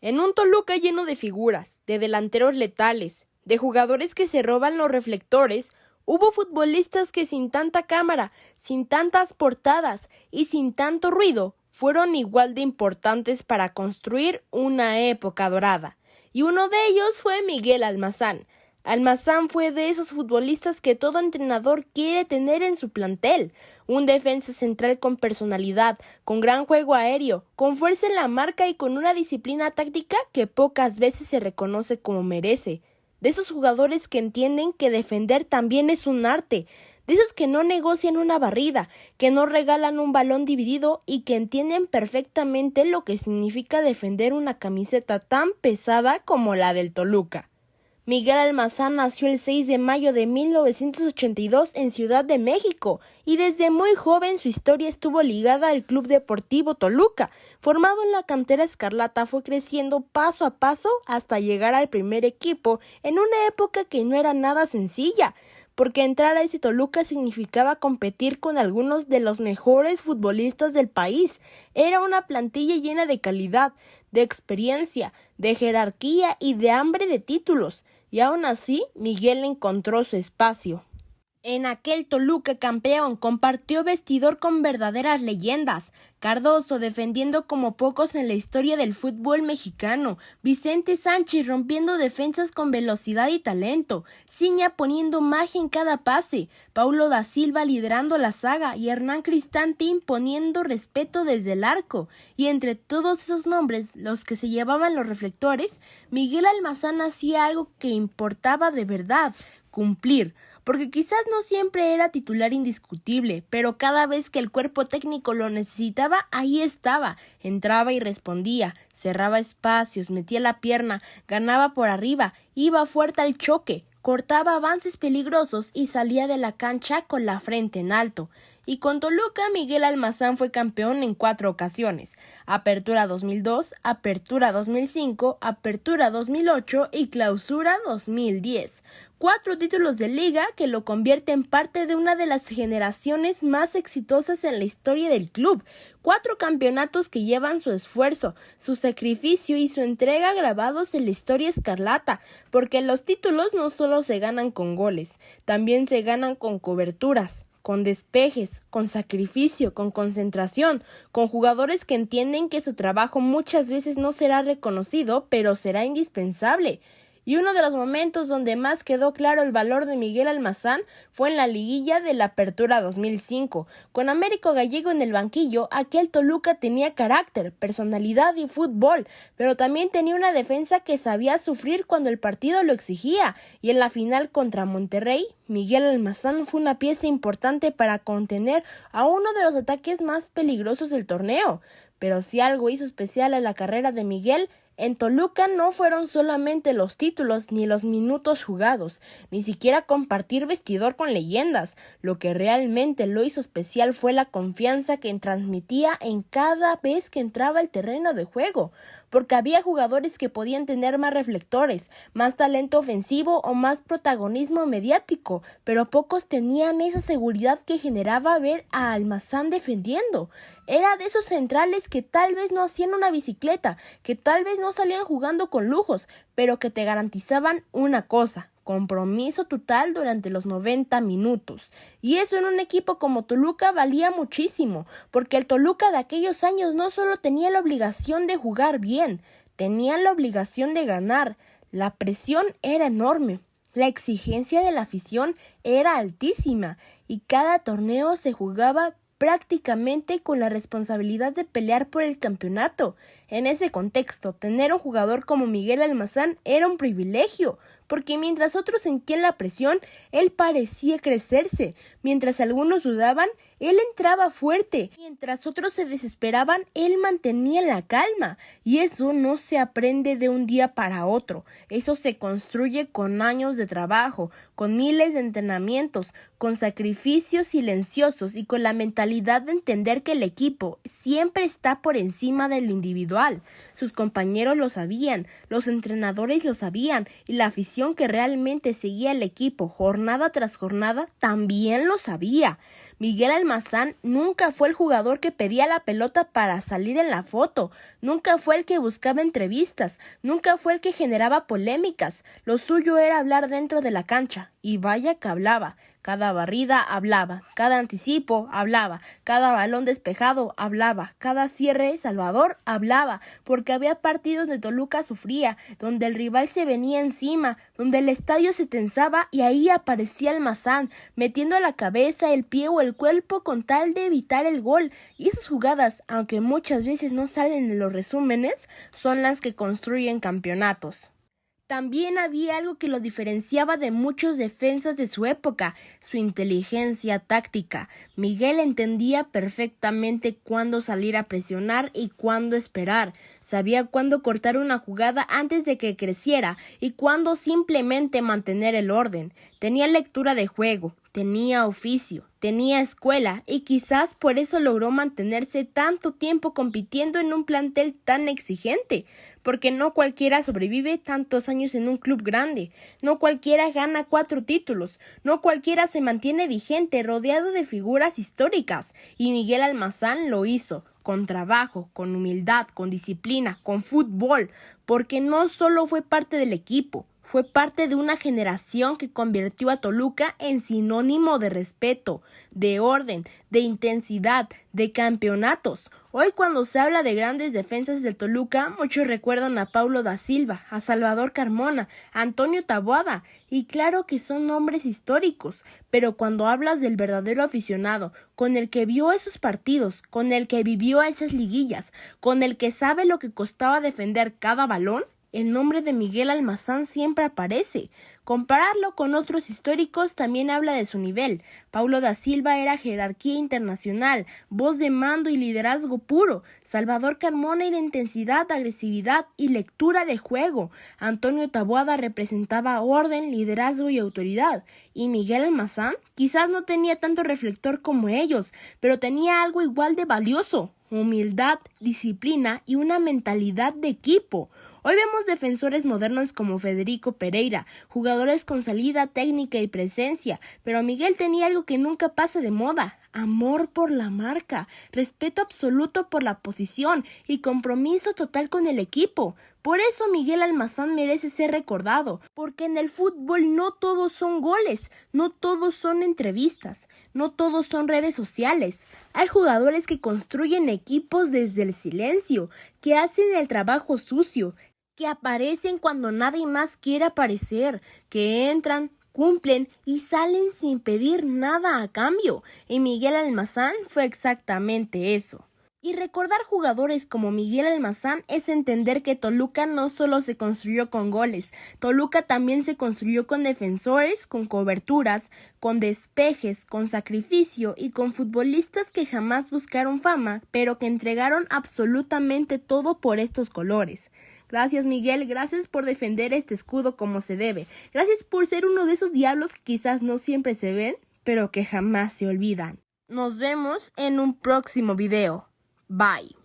En un Toluca lleno de figuras, de delanteros letales, de jugadores que se roban los reflectores, hubo futbolistas que sin tanta cámara, sin tantas portadas y sin tanto ruido, fueron igual de importantes para construir una época dorada. Y uno de ellos fue Miguel Almazán. Almazán fue de esos futbolistas que todo entrenador quiere tener en su plantel, un defensa central con personalidad, con gran juego aéreo, con fuerza en la marca y con una disciplina táctica que pocas veces se reconoce como merece, de esos jugadores que entienden que defender también es un arte, de esos que no negocian una barrida, que no regalan un balón dividido y que entienden perfectamente lo que significa defender una camiseta tan pesada como la del Toluca. Miguel Almazán nació el 6 de mayo de 1982 en Ciudad de México y desde muy joven su historia estuvo ligada al Club Deportivo Toluca. Formado en la cantera escarlata, fue creciendo paso a paso hasta llegar al primer equipo en una época que no era nada sencilla, porque entrar a ese Toluca significaba competir con algunos de los mejores futbolistas del país. Era una plantilla llena de calidad, de experiencia, de jerarquía y de hambre de títulos. Y aún así, Miguel encontró su espacio. En aquel Toluca campeón compartió vestidor con verdaderas leyendas. Cardoso defendiendo como pocos en la historia del fútbol mexicano, Vicente Sánchez rompiendo defensas con velocidad y talento, Ciña poniendo magia en cada pase, Paulo da Silva liderando la saga y Hernán Cristante imponiendo respeto desde el arco. Y entre todos esos nombres, los que se llevaban los reflectores, Miguel Almazán hacía algo que importaba de verdad: cumplir. Porque quizás no siempre era titular indiscutible, pero cada vez que el cuerpo técnico lo necesitaba, ahí estaba, entraba y respondía, cerraba espacios, metía la pierna, ganaba por arriba, iba fuerte al choque, cortaba avances peligrosos y salía de la cancha con la frente en alto. Y con Toluca, Miguel Almazán fue campeón en 4 ocasiones: Apertura 2002, Apertura 2005, Apertura 2008 y Clausura 2010. 4 títulos de liga que lo convierten en parte de una de las generaciones más exitosas en la historia del club. 4 campeonatos que llevan su esfuerzo, su sacrificio y su entrega grabados en la historia escarlata, porque los títulos no solo se ganan con goles, también se ganan con coberturas, con despejes, con sacrificio, con concentración, con jugadores que entienden que su trabajo muchas veces no será reconocido, pero será indispensable. Y uno de los momentos donde más quedó claro el valor de Miguel Almazán fue en la liguilla de la Apertura 2005. Con Américo Gallego en el banquillo, aquel Toluca tenía carácter, personalidad y fútbol, pero también tenía una defensa que sabía sufrir cuando el partido lo exigía. Y en la final contra Monterrey, Miguel Almazán fue una pieza importante para contener a uno de los ataques más peligrosos del torneo. Pero si algo hizo especial a la carrera de Miguel, en Toluca no fueron solamente los títulos ni los minutos jugados, ni siquiera compartir vestidor con leyendas. Lo que realmente lo hizo especial fue la confianza que transmitía en cada vez que entraba al terreno de juego, porque había jugadores que podían tener más reflectores, más talento ofensivo o más protagonismo mediático, pero pocos tenían esa seguridad que generaba ver a Almazán defendiendo. Era de esos centrales que tal vez no hacían una bicicleta, que tal vez no salían jugando con lujos, pero que te garantizaban una cosa: compromiso total durante los 90 minutos. Y eso en un equipo como Toluca valía muchísimo, porque el Toluca de aquellos años no solo tenía la obligación de jugar bien, tenía la obligación de ganar. La presión era enorme, la exigencia de la afición era altísima, y cada torneo se jugaba prácticamente con la responsabilidad de pelear por el campeonato. En ese contexto, tener un jugador como Miguel Almazán era un privilegio, porque mientras otros sentían la presión, él parecía crecerse. Mientras algunos dudaban, él entraba fuerte. Mientras otros se desesperaban, él mantenía la calma. Y eso no se aprende de un día para otro. Eso se construye con años de trabajo, con miles de entrenamientos, con sacrificios silenciosos y con la mentalidad de entender que el equipo siempre está por encima del individual. Sus compañeros lo sabían, los entrenadores lo sabían, y la afición que realmente seguía al equipo jornada tras jornada también lo sabía. Miguel Almazán nunca fue el jugador que pedía la pelota para salir en la foto, nunca fue el que buscaba entrevistas, nunca fue el que generaba polémicas. Lo suyo era hablar dentro de la cancha, y vaya que hablaba. Cada barrida hablaba, cada anticipo hablaba, cada balón despejado hablaba, cada cierre salvador hablaba, porque había partidos de Toluca sufría, donde el rival se venía encima, donde el estadio se tensaba y ahí aparecía Almazán, metiendo la cabeza, el pie o el cuerpo con tal de evitar el gol. Y esas jugadas, aunque muchas veces no salen en los resúmenes, son las que construyen campeonatos. También había algo que lo diferenciaba de muchos defensas de su época, su inteligencia táctica. Miguel entendía perfectamente cuándo salir a presionar y cuándo esperar. Sabía cuándo cortar una jugada antes de que creciera y cuándo simplemente mantener el orden. Tenía lectura de juego, tenía oficio, tenía escuela y quizás por eso logró mantenerse tanto tiempo compitiendo en un plantel tan exigente. Porque no cualquiera sobrevive tantos años en un club grande, no cualquiera gana 4 títulos, no cualquiera se mantiene vigente rodeado de figuras históricas, y Miguel Almazán lo hizo, con trabajo, con humildad, con disciplina, con fútbol, porque no solo fue parte del equipo, fue parte de una generación que convirtió a Toluca en sinónimo de respeto, de orden, de intensidad, de campeonatos. Hoy cuando se habla de grandes defensas del Toluca, muchos recuerdan a Paulo da Silva, a Salvador Carmona, a Antonio Taboada, y claro que son nombres históricos, pero cuando hablas del verdadero aficionado, con el que vio esos partidos, con el que vivió esas liguillas, con el que sabe lo que costaba defender cada balón, el nombre de Miguel Almazán siempre aparece. Compararlo con otros históricos también habla de su nivel. Paulo da Silva era jerarquía internacional, voz de mando y liderazgo puro. Salvador Carmona era intensidad, agresividad y lectura de juego. Antonio Taboada representaba orden, liderazgo y autoridad. Y Miguel Almazán quizás no tenía tanto reflector como ellos, pero tenía algo igual de valioso: humildad, disciplina y una mentalidad de equipo. Hoy vemos defensores modernos como Federico Pereira, jugadores con salida técnica y presencia, pero Miguel tenía algo que nunca pasa de moda: amor por la marca, respeto absoluto por la posición y compromiso total con el equipo. Por eso Miguel Almazán merece ser recordado, porque en el fútbol no todos son goles, no todos son entrevistas, no todos son redes sociales. Hay jugadores que construyen equipos desde el silencio, que hacen el trabajo sucio, que aparecen cuando nadie más quiere aparecer, que entran, cumplen y salen sin pedir nada a cambio. Y Miguel Almazán fue exactamente eso. Y recordar jugadores como Miguel Almazán es entender que Toluca no solo se construyó con goles, Toluca también se construyó con defensores, con coberturas, con despejes, con sacrificio y con futbolistas que jamás buscaron fama, pero que entregaron absolutamente todo por estos colores. Gracias, Miguel, gracias por defender este escudo como se debe. Gracias por ser uno de esos diablos que quizás no siempre se ven, pero que jamás se olvidan. Nos vemos en un próximo video. Bye.